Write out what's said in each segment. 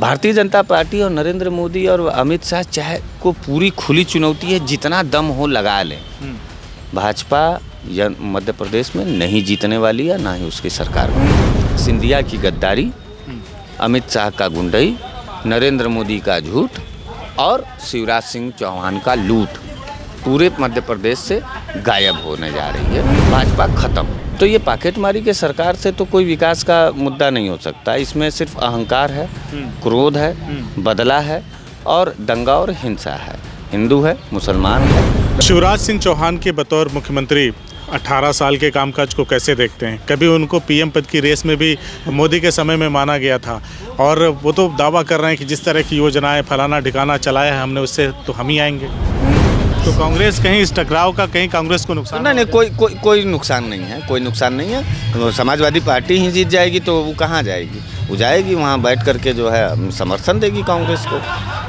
Bharatiya Janata party और नरेंद्र मोदी और अमित शाह चाहे को पूरी खुली चुनौती है, जितना दम हो लगा लें। भाजपा या मध्य प्रदेश में नहीं जीतने वाली है, ना ही उसकी सरकार में। सिंधिया की गद्दारी, अमित शाह का गुंडई, नरेंद्र मोदी का झूठ और शिवराज सिंह चौहान का लूट पूरे मध्य प्रदेश से गायब होने जा रही है। भाजपा खत्म। तो ये पॉकेटमारी के सरकार से तो कोई विकास का मुद्दा नहीं हो सकता। इसमें सिर्फ अहंकार है, क्रोध है, बदला है और दंगा और हिंसा है। हिंदू है, मुसलमान है। शिवराज सिंह चौहान के बतौर मुख्यमंत्री 18 साल के कामकाज को कैसे देखते हैं? कभी उनको पीएम पद की रेस में भी मोदी के समय में माना गया था और वो तो दावा कर रहे हैं कि जिस तरह की योजनाएं फलाना ठिकाना चलाया है हमने, उससे तो हम ही आएंगे। तो कांग्रेस कहीं इस टकराव का कहीं कांग्रेस को नुकसान नहीं, कोई नुकसान नहीं है, कोई नुकसान नहीं है। समाजवादी पार्टी ही जीत जाएगी तो वो कहाँ जाएगी? वो जाएगी वहाँ बैठ करके जो है समर्थन देगी कांग्रेस को।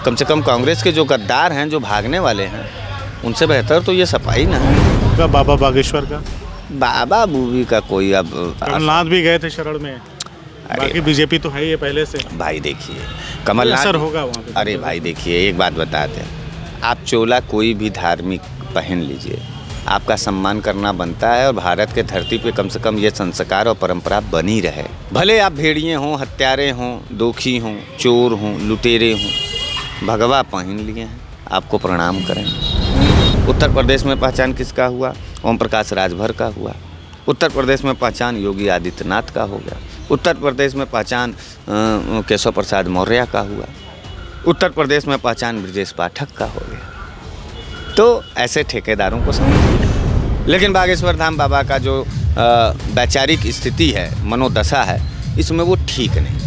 कम से कम कांग्रेस के जो गद्दार हैं, जो भागने वाले हैं, उनसे बेहतर तो ये सफाई ना है। बाबा बागेश्वर का, बाबा बूबी का कोई अब कमलनाथ भी गए थे शरण में। बाकी बीजेपी तो है ही पहले से। भाई देखिए, कमलनाथ होगा वहाँ पे। अरे भाई देखिए, एक बात बता दें, आप चोला कोई भी धार्मिक पहन लीजिए, आपका सम्मान करना बनता है और भारत के धरती पे कम से कम ये संस्कार और परंपरा बनी रहे। भले आप भेड़िए हों, हत्यारे हों, दोखी हों, चोर हों, लुटेरे हों, भगवा पहन लिए हैं, आपको प्रणाम करें। उत्तर प्रदेश में पहचान किसका हुआ? ओम प्रकाश राजभर का हुआ। उत्तर प्रदेश में पहचान योगी आदित्यनाथ का हो गया। उत्तर प्रदेश में पहचान केशव प्रसाद मौर्य का हुआ। उत्तर प्रदेश में पहचान ब्रजेश पाठक का हो गया। तो ऐसे ठेकेदारों को समझिए। लेकिन बागेश्वर धाम बाबा का जो वैचारिक स्थिति है, मनोदशा है, इसमें वो ठीक नहीं।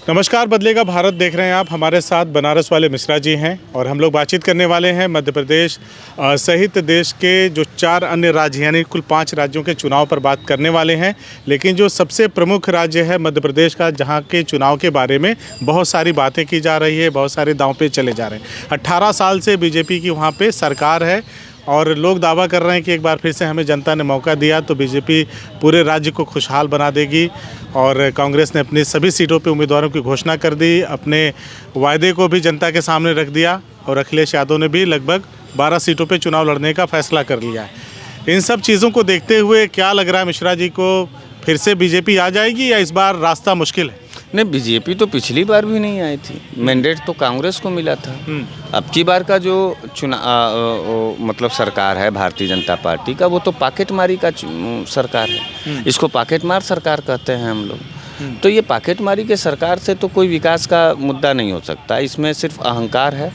नमस्कार, बदलेगा भारत देख रहे हैं आप। हमारे साथ बनारस वाले मिश्रा जी हैं और हम लोग बातचीत करने वाले हैं मध्य प्रदेश सहित देश के जो 4 अन्य राज्य यानी कुल 5 राज्यों के चुनाव पर बात करने वाले हैं। लेकिन जो सबसे प्रमुख राज्य है मध्य प्रदेश का, जहां के चुनाव के बारे में बहुत सारी बातें की जा रही है, बहुत सारे दांव पे चले जा रहे हैं। 18 साल से बीजेपी की वहाँ पे सरकार है और लोग दावा कर रहे हैं कि एक बार फिर से हमें जनता ने मौका दिया तो बीजेपी पूरे राज्य को खुशहाल बना देगी। और कांग्रेस ने अपनी सभी सीटों पे उम्मीदवारों की घोषणा कर दी, अपने वायदे को भी जनता के सामने रख दिया और अखिलेश यादव ने भी लगभग 12 सीटों पे चुनाव लड़ने का फैसला कर लिया है। इन सब चीज़ों को देखते हुए क्या लग रहा है मिश्रा जी को, फिर से बीजेपी आ जाएगी या इस बार रास्ता मुश्किल है? नहीं, बीजेपी तो पिछली बार भी नहीं आई थी, मैंडेट तो कांग्रेस को मिला था। अब की बार का जो मतलब सरकार है भारतीय जनता पार्टी का, वो तो पॉकेटमारी का सरकार है। इसको पॉकेटमार सरकार कहते हैं हम लोग। तो ये पॉकेटमारी के सरकार से तो कोई विकास का मुद्दा नहीं हो सकता। इसमें सिर्फ अहंकार है,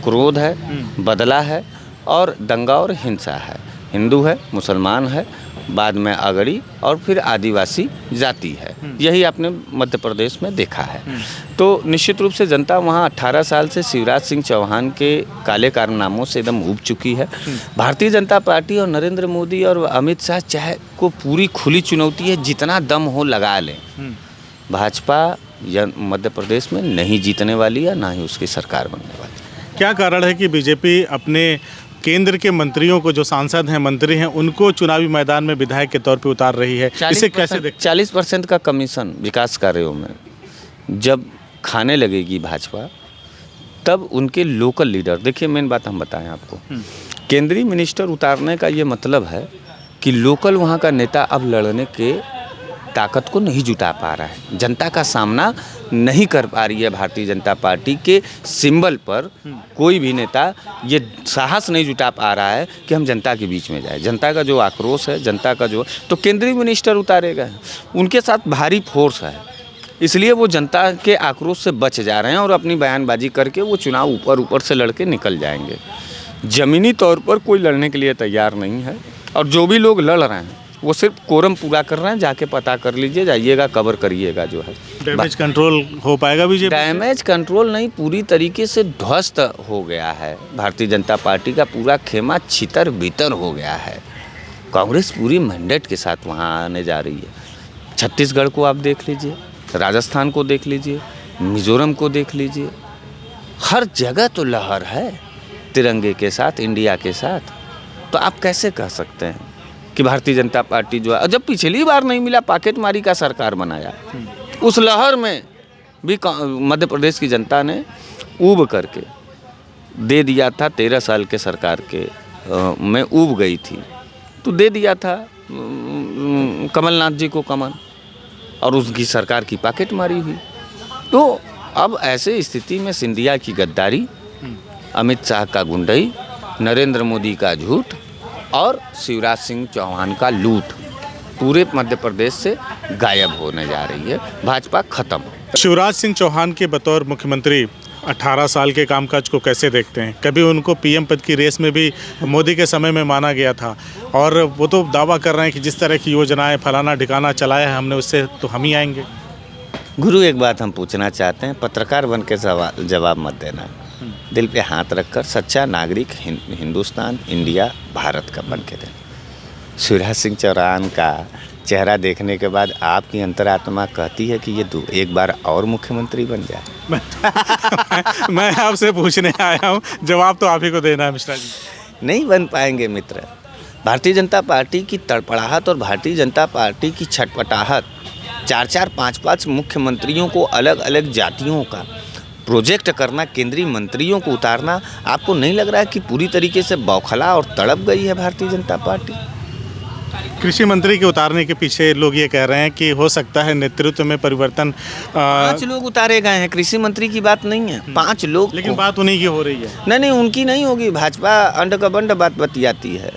क्रोध है, बदला है और दंगा और हिंसा है। हिंदू है, मुसलमान है, बाद में अगड़ी और फिर आदिवासी जाति है। यही आपने मध्य प्रदेश में देखा है। तो निश्चित रूप से जनता वहाँ 18 साल से शिवराज सिंह चौहान के काले कारनामों से एकदम ऊब चुकी है। भारतीय जनता पार्टी और नरेंद्र मोदी और अमित शाह चाहे को पूरी खुली चुनौती है, जितना दम हो लगा लें। भाजपा या मध्य प्रदेश में नहीं जीतने वाली है, ना ही उसकी सरकार बनने वाली। क्या कारण है कि बीजेपी अपने केंद्र के मंत्रियों को, जो सांसद हैं, मंत्री हैं, उनको चुनावी मैदान में विधायक के तौर पे उतार रही है? इसे कैसे देखते? 40% का कमीशन विकास कार्यों में जब खाने लगेगी भाजपा, तब उनके लोकल लीडर, देखिए मेन बात हम बताएं आपको, केंद्रीय मिनिस्टर उतारने का ये मतलब है कि लोकल वहाँ का नेता अब लड़ने के ताकत को नहीं जुटा पा रहा है, जनता का सामना नहीं कर पा रही है। भारतीय जनता पार्टी के सिंबल पर कोई भी नेता ये साहस नहीं जुटा पा रहा है कि हम जनता के बीच में जाए। जनता का जो आक्रोश है, जनता का जो, तो केंद्रीय मिनिस्टर उतारेगा, उनके साथ भारी फोर्स है, इसलिए वो जनता के आक्रोश से बच जा रहे हैं और अपनी बयानबाजी करके वो चुनाव ऊपर से लड़के निकल जाएंगे। ज़मीनी तौर पर कोई लड़ने के लिए तैयार नहीं है और जो भी लोग लड़ रहे हैं वो सिर्फ कोरम पूरा कर रहे हैं। जाके पता कर लीजिए, जाइएगा, कवर करिएगा जो है। डैमेज कंट्रोल हो पाएगा बीजेपी? डैमेज कंट्रोल नहीं, पूरी तरीके से ध्वस्त हो गया है। भारतीय जनता पार्टी का पूरा खेमा छितर बितर हो गया है। कांग्रेस पूरी मैंडेट के साथ वहाँ आने जा रही है। छत्तीसगढ़ को आप देख लीजिए, राजस्थान को देख लीजिए, मिजोरम को देख लीजिए, हर जगह तो लहर है तिरंगे के साथ, इंडिया के साथ। तो आप कैसे कह सकते हैं कि भारतीय जनता पार्टी जो है, जब पिछली बार नहीं मिला पॉकेट मारी का सरकार बनाया, उस लहर में भी मध्य प्रदेश की जनता ने ऊब करके दे दिया था। 13 साल के सरकार के में ऊब गई थी तो दे दिया था कमलनाथ जी को कमल, और उसकी सरकार की पॉकेट मारी हुई। तो अब ऐसे स्थिति में सिंधिया की गद्दारी, अमित शाह का गुंडई, नरेंद्र मोदी का झूठ और शिवराज सिंह चौहान का लूट पूरे मध्य प्रदेश से गायब होने जा रही है। भाजपा खत्म। शिवराज सिंह चौहान के बतौर मुख्यमंत्री 18 साल के कामकाज को कैसे देखते हैं? कभी उनको पीएम पद की रेस में भी मोदी के समय में माना गया था, और वो तो दावा कर रहे हैं कि जिस तरह की योजनाएं फलाना ठिकाना चलाया है हमने, उससे तो हम ही आएंगे। गुरु, एक बात हम पूछना चाहते हैं, पत्रकार बन के जवाब मत देना, दिल पे हाथ रखकर सच्चा नागरिक हिंदुस्तान, इंडिया, भारत का बन के देना। शिवराज सिंह चौहान का चेहरा देखने के बाद आपकी अंतरात्मा कहती है कि ये एक बार और मुख्यमंत्री बन जाए। मैं आपसे पूछने आया हूँ, जवाब तो आप ही को देना है मिश्रा जी। नहीं बन पाएंगे मित्र। भारतीय जनता पार्टी की तड़पड़ाहट और भारतीय जनता पार्टी की छटपटाहट, 4-4, 5-5 मुख्यमंत्रियों को अलग अलग जातियों का प्रोजेक्ट करना, केंद्रीय मंत्रियों को उतारना, आपको नहीं लग रहा है कि पूरी तरीके से बौखला और तड़प गई है भारतीय जनता पार्टी? कृषि मंत्री के उतारने के पीछे लोग ये कह रहे हैं कि हो सकता है नेतृत्व में परिवर्तन। 5 लोग उतारे गए हैं, कृषि मंत्री की बात नहीं है, 5 लोग। लेकिन बात उन्हीं की हो रही है। नहीं, उनकी नहीं होगी। भाजपा अंड का बंड बात बतियाती है,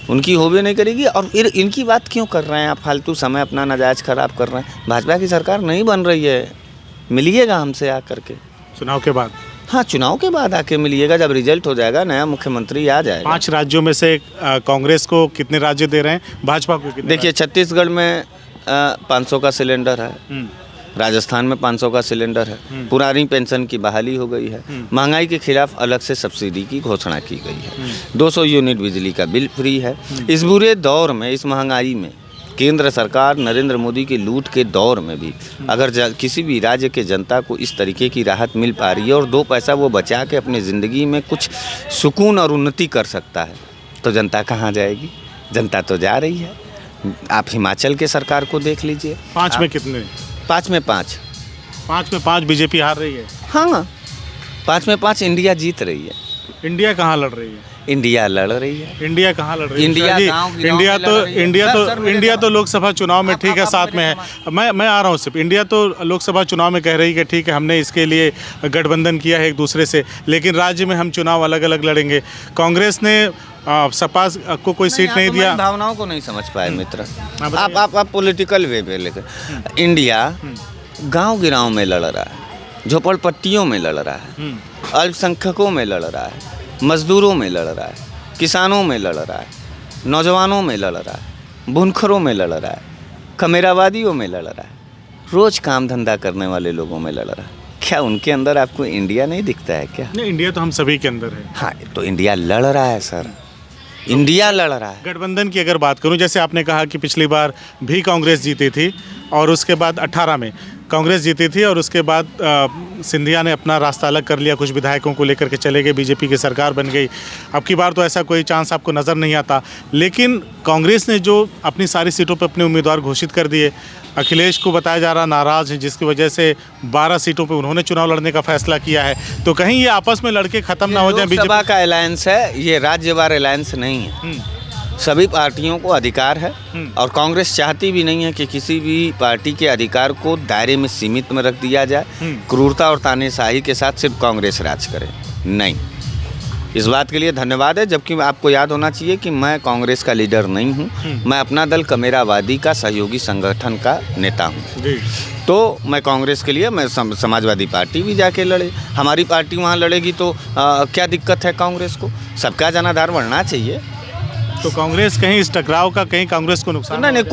उनकी होबे नहीं करेगी। और फिर इनकी बात क्यों कर रहे हैं आप? फालतू समय अपना नाजायज खराब कर रहे हैं। भाजपा की सरकार नहीं बन रही है, मिलिएगा हमसे आकर के चुनाव के बाद। हाँ, चुनाव के बाद आके मिलिएगा, जब रिजल्ट हो जाएगा, नया मुख्यमंत्री आ जाएगा। 5 राज्यों में से कांग्रेस को कितने राज्य दे रहे हैं, भाजपा को कितने? देखिए, छत्तीसगढ़ में 500 का सिलेंडर है, राजस्थान में 500 का सिलेंडर है, पुरानी पेंशन की बहाली हो गई है, महंगाई के खिलाफ अलग से सब्सिडी की घोषणा की गई है, 200 यूनिट बिजली का बिल फ्री है। इस बुरे दौर में, इस महंगाई में, केंद्र सरकार नरेंद्र मोदी के लूट के दौर में भी अगर किसी भी राज्य के जनता को इस तरीके की राहत मिल पा रही है और 2 पैसा वो बचा के अपनी ज़िंदगी में कुछ सुकून और उन्नति कर सकता है, तो जनता कहाँ जाएगी? जनता तो जा रही है। आप हिमाचल के सरकार को देख लीजिए। 5 में कितने? 5 में 5। 5 में 5 बीजेपी हार रही है। हाँ, 5 में 5 इंडिया जीत रही है। इंडिया कहाँ लड़ रही है? इंडिया लड़ रही है। इंडिया कहाँ लड़ रही है? इंडिया तो लोकसभा चुनाव में ठीक है, साथ में है। मैं आ रहा हूँ सिर्फ। इंडिया तो लोकसभा चुनाव में कह रही है कि ठीक है, हमने इसके लिए गठबंधन किया है एक दूसरे से, लेकिन राज्य में हम चुनाव अलग अलग लड़ेंगे। कांग्रेस ने सपा को कोई सीट नहीं दिया। भावनाओं को नहीं समझ पाए मित्र। आप पॉलिटिकल वे पे लेकर, इंडिया गाँव गिराव में लड़ रहा है, झोपड़पट्टियों में लड़ रहा है, अल्पसंख्यकों में लड़ रहा है, मजदूरों में लड़ रहा है, किसानों में लड़ रहा है, नौजवानों में लड़ रहा है, बुनकरों में लड़ रहा है, कमेरावादियों में लड़ रहा है, रोज़ काम धंधा करने वाले लोगों में लड़ रहा है। क्या उनके अंदर आपको इंडिया नहीं दिखता है क्या? नहीं, इंडिया तो हम सभी के अंदर है। हाँ, तो इंडिया लड़ रहा है सर, इंडिया लड़ रहा है। गठबंधन की अगर बात करूं, जैसे आपने कहा कि पिछली बार भी कांग्रेस जीती थी और उसके बाद 18 में कांग्रेस जीती थी और उसके बाद सिंधिया ने अपना रास्ता अलग कर लिया, कुछ विधायकों को लेकर के चले गए, बीजेपी की सरकार बन गई। अब की बार तो ऐसा कोई चांस आपको नज़र नहीं आता, लेकिन कांग्रेस ने जो अपनी सारी सीटों पर अपने उम्मीदवार घोषित कर दिए, अखिलेश को बताया जा रहा नाराज़ है, जिसकी वजह से 12 सीटों पे उन्होंने चुनाव लड़ने का फैसला किया है। तो कहीं ये आपस में लड़के ख़त्म ना हो जाए। बीजेपी का अलायंस है, ये राज्यवार अलायंस नहीं है। सभी पार्टियों को अधिकार है और कांग्रेस चाहती भी नहीं है कि किसी भी पार्टी के अधिकार को दायरे में सीमित में रख दिया जाए, क्रूरता और तानेशाही के साथ सिर्फ कांग्रेस राज करे। नहीं, इस बात के लिए धन्यवाद है, जबकि आपको याद होना चाहिए कि मैं कांग्रेस का लीडर नहीं हूं, मैं अपना दल कमेरावादी का सहयोगी संगठन का नेता हूं। तो मैं कांग्रेस के लिए, मैं समाजवादी पार्टी भी जाके लड़े, हमारी पार्टी वहां लड़ेगी तो क्या दिक्कत है कांग्रेस को? सबका जनाधार बढ़ना चाहिए। तो कांग्रेस कहीं इस टकराव का कहीं कांग्रेस को नुकसान? नहीं,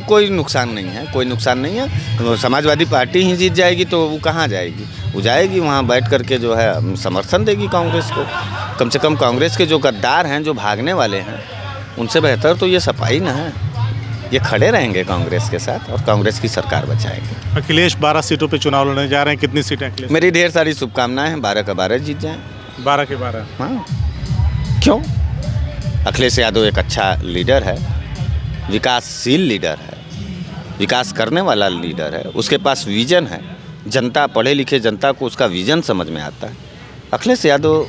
कोई नुकसान नहीं है, कोई नुकसान नहीं है। समाजवादी पार्टी ही जीत जाएगी तो वो कहाँ जाएगी? वो जाएगी वहाँ बैठ करके जो है समर्थन देगी कांग्रेस को। कम से कम कांग्रेस के जो गद्दार हैं, जो भागने वाले हैं, उनसे बेहतर तो ये सफाई ना है। ये खड़े रहेंगे कांग्रेस के साथ और कांग्रेस की सरकार बचाएंगे। अखिलेश 12 सीटों पर चुनाव लड़ने जा रहे हैं, कितनी सीटें अखिलेश? मेरी ढेर सारी शुभकामनाएं हैं, 12 का 12 जीत जाएँ। 12 के 12? हाँ, क्यों? अखिलेश यादव एक अच्छा लीडर है, विकासशील लीडर है, विकास करने वाला लीडर है, उसके पास विजन है, जनता, पढ़े लिखे जनता को उसका विजन समझ में आता है। अखिलेश यादव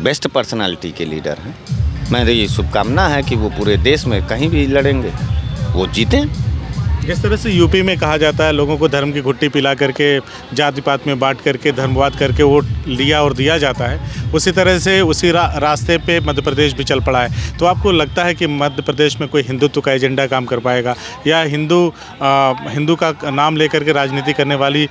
बेस्ट पर्सनालिटी के लीडर हैं। मेरी शुभकामना है कि वो पूरे देश में कहीं भी लड़ेंगे, वो जीतें। जिस तरह से यूपी में कहा जाता है लोगों को धर्म की घुट्टी पिला करके, जाति पात में बांट करके, धर्मवाद करके वोट लिया और दिया जाता है, उसी तरह से उसी रास्ते पे मध्य प्रदेश भी चल पड़ा है। तो आपको लगता है कि मध्य प्रदेश में कोई हिंदुत्व का एजेंडा काम कर पाएगा, या हिंदू का नाम लेकर के राजनीति करने वाली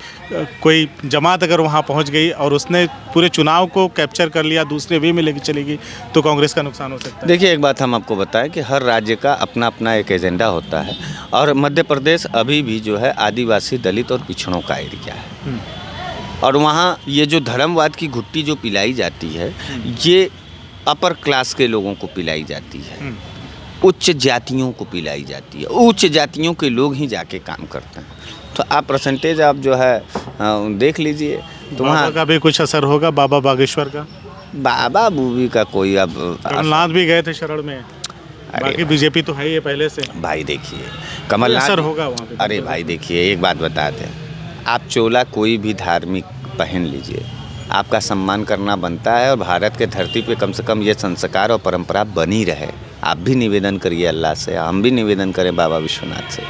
कोई जमात अगर वहाँ पहुँच गई और उसने पूरे चुनाव को कैप्चर कर लिया, दूसरे वे में लेके चलेगी, तो कांग्रेस का नुकसान हो सकता है? देखिए, एक बात हम आपको बताएं कि हर राज्य का अपना अपना एक एजेंडा होता है, और मध्य प्रदेश अभी भी जो है आदिवासी, दलित और पिछड़ों का एरिया है। और वहाँ ये जो धर्मवाद की घुट्टी जो पिलाई जाती है, ये अपर क्लास के लोगों को पिलाई जाती है, उच्च जातियों को पिलाई जाती है। उच्च जातियों के लोग ही जाके काम करते हैं। तो आप परसेंटेज आप जो है देख लीजिए, तो वहाँ का भी कुछ असर होगा, बाबा बागेश्वर का, बाबा बूबी का कोई अब कमलनाथ भी गए थे शरण में, बाकी बीजेपी तो है ही पहले से। भाई देखिए, कमलनाथ असर होगा वहाँ पे। अरे भाई देखिए, एक बात बता दें, आप चोला कोई भी धार्मिक पहन लीजिए, आपका सम्मान करना बनता है, और भारत के धरती पे कम से कम ये संस्कार और परंपरा बनी रहे। आप भी निवेदन करिए अल्लाह से, हम भी निवेदन करें बाबा विश्वनाथ से,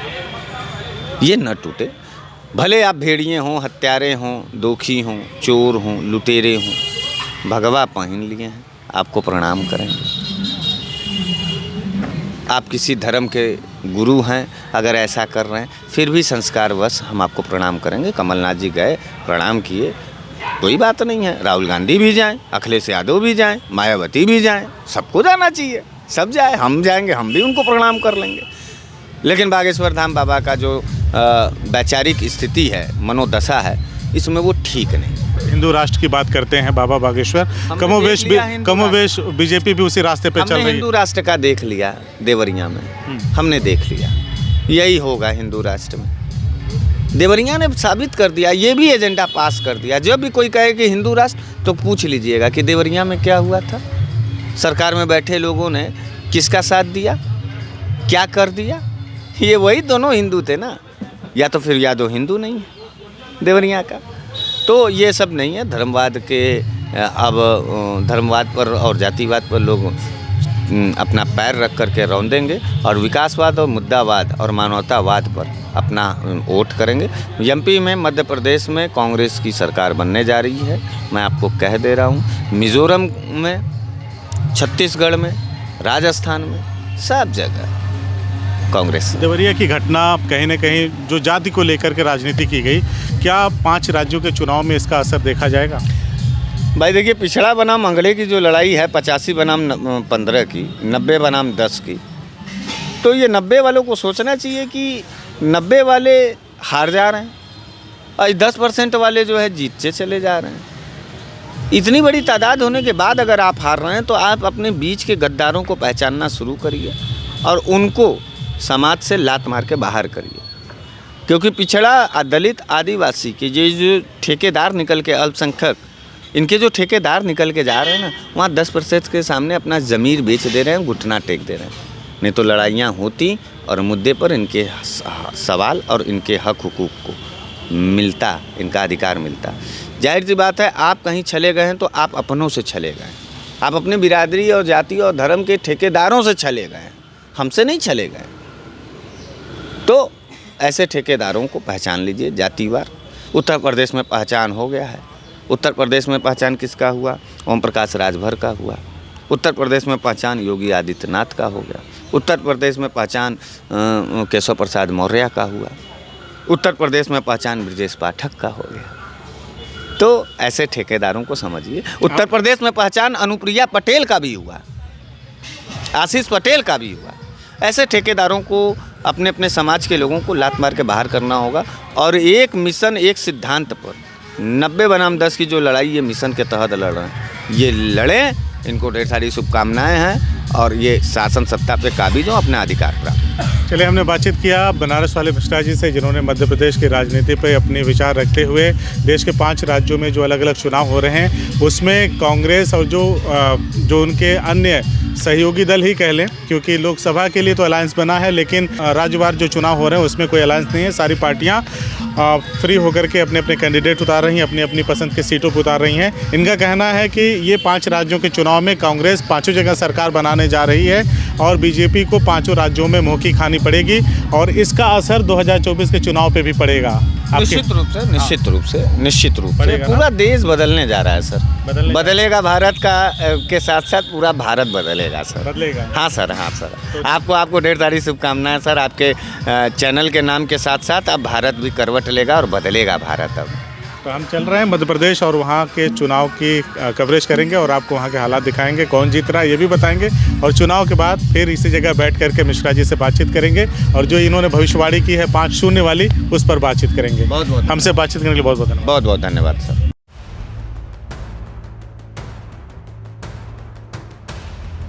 ये न टूटे। भले आप भेड़िए हों, हत्यारे हों, दोखी हों, चोर हों, लुटेरे हों, भगवा पहन लिए हैं, आपको प्रणाम करेंगे। आप किसी धर्म के गुरु हैं, अगर ऐसा कर रहे हैं, फिर भी संस्कारवश हम आपको प्रणाम करेंगे। कमलनाथ जी गए, प्रणाम किए, कोई बात नहीं है। राहुल गांधी भी जाएं, अखिलेश यादव भी जाएं, मायावती भी जाएं, सबको जाना चाहिए, सब जाए, हम जाएंगे, हम भी उनको प्रणाम कर लेंगे। लेकिन बागेश्वर धाम बाबा का जो वैचारिक स्थिति है, मनोदशा है, इसमें वो ठीक नहीं। हिंदू राष्ट्र की बात करते हैं बाबा बागेश्वर, कमोवेश बीजेपी भी उसी रास्ते पे चल रही है। हिंदू राष्ट्र का देख लिया देवरिया में, हमने देख लिया, यही होगा हिंदू राष्ट्र में। देवरिया ने साबित कर दिया, ये भी एजेंडा पास कर दिया। जब भी कोई कहे कि हिंदू राष्ट्र, तो पूछ लीजिएगा कि देवरिया में क्या हुआ था। सरकार में बैठे लोगों ने किसका साथ दिया, क्या कर दिया? ये वही दोनों हिंदू थे ना, या तो फिर यादव हिंदू नहीं है देवरिया का। तो ये सब नहीं है। धर्मवाद के अब धर्मवाद पर और जातिवाद पर लोग अपना पैर रख करके रौंदेंगे, और विकासवाद और मुद्दावाद और मानवतावाद पर अपना वोट करेंगे। एमपी में, मध्य प्रदेश में कांग्रेस की सरकार बनने जा रही है, मैं आपको कह दे रहा हूँ। मिज़ोरम में, छत्तीसगढ़ में, राजस्थान में, सब जगह कांग्रेस। देवरिया की घटना कहीं न कहीं जो जाति को लेकर के राजनीति की गई, क्या 5 राज्यों के चुनाव में इसका असर देखा जाएगा? भाई देखिए, पिछड़ा बनाम अंगड़े की जो लड़ाई है, 85 बनाम 15 की, 90 बनाम 10 की, तो ये 90 वालों को सोचना चाहिए कि 90 वाले हार जा रहे हैं और 10% वाले जो है जीतते चले जा रहे हैं। इतनी बड़ी तादाद होने के बाद अगर आप हार रहे हैं, तो आप अपने बीच के गद्दारों को पहचानना शुरू करिए और उनको समाज से लात मार के बाहर करिए। क्योंकि पिछड़ा, दलित, आदिवासी के ये जो ठेकेदार निकल के, अल्पसंख्यक, इनके जो ठेकेदार निकल के जा रहे हैं ना, वहाँ 10% के सामने अपना ज़मीर बेच दे रहे हैं, घुटना टेक दे रहे हैं। नहीं तो लड़ाइयाँ होती और मुद्दे पर इनके सवाल और इनके हक हुकूक को मिलता, इनका अधिकार मिलता। जाहिर सी बात है, आप कहीं छले गए हैं तो आप अपनों से छले गए, आप अपने बिरादरी और जाति और धर्म के ठेकेदारों से छले गए, हमसे नहीं छले गए। तो ऐसे ठेकेदारों को पहचान लीजिए जातिवार। उत्तर प्रदेश में पहचान हो गया है। उत्तर प्रदेश में पहचान किसका हुआ? ओम प्रकाश राजभर का हुआ। उत्तर प्रदेश में पहचान योगी आदित्यनाथ का हो गया। उत्तर प्रदेश में पहचान केशव प्रसाद मौर्य का हुआ। उत्तर प्रदेश में पहचान ब्रजेश पाठक का हो गया। तो ऐसे ठेकेदारों को समझिए। उत्तर प्रदेश में पहचान अनुप्रिया पटेल का भी हुआ, आशीष पटेल का भी हुआ। ऐसे ठेकेदारों को अपने अपने समाज के लोगों को लात मार के बाहर करना होगा और एक मिशन, एक सिद्धांत पर 90 बनाम 10 की जो लड़ाई ये मिशन के तहत लड़ रहे हैं, ये लड़ें। इनको ढेर सारी शुभकामनाएं हैं। और ये शासन सत्ता पे काबिज हों, अपना अधिकार प्राप्त। चलिए, हमने बातचीत किया बनारस वाले मिश्रा जी से, जिन्होंने मध्य प्रदेश की राजनीति पे अपने विचार रखते हुए देश के 5 राज्यों में जो अलग अलग चुनाव हो रहे हैं उसमें कांग्रेस और जो उनके अन्य सहयोगी दल ही कह लें, क्योंकि लोकसभा के लिए तो अलायंस बना है, लेकिन राज्यवार जो चुनाव हो रहे हैं उसमें कोई अलायंस नहीं है। सारी पार्टियां फ्री होकर के अपने अपने कैंडिडेट उतार रही हैं, अपनी अपनी पसंद की सीटों पर उतार रही हैं। इनका कहना है कि ये 5 राज्यों के चुनाव में कांग्रेस 5 जगह सरकार बनाने जा रही है और बीजेपी को 5 राज्यों में मुँह की खानी पड़ेगी और इसका असर 2024 के चुनाव पे भी पड़ेगा। निश्चित रूप से पड़ेगा पूरा देश बदलने जा रहा है सर। बदलेगा भारत का के साथ साथ पूरा भारत बदलेगा सर। बदलेगा। हाँ सर। आपको ढेर सारी शुभकामनाएं सर। आपके चैनल के नाम के साथ साथ अब भारत भी करवट लेगा और बदलेगा भारत अब। तो हम चल रहे हैं मध्य प्रदेश और वहाँ के चुनाव की कवरेज करेंगे और आपको वहाँ के हालात दिखाएंगे, कौन जीत रहा है ये भी बताएंगे और चुनाव के बाद फिर इसी जगह बैठ करके मिश्रा जी से बातचीत करेंगे और जो इन्होंने भविष्यवाणी की है 5-0 वाली, उस पर बातचीत करेंगे। बहुत हमसे बातचीत करने के लिए बहुत बहुत धन्यवाद। बहुत बहुत धन्यवाद सर।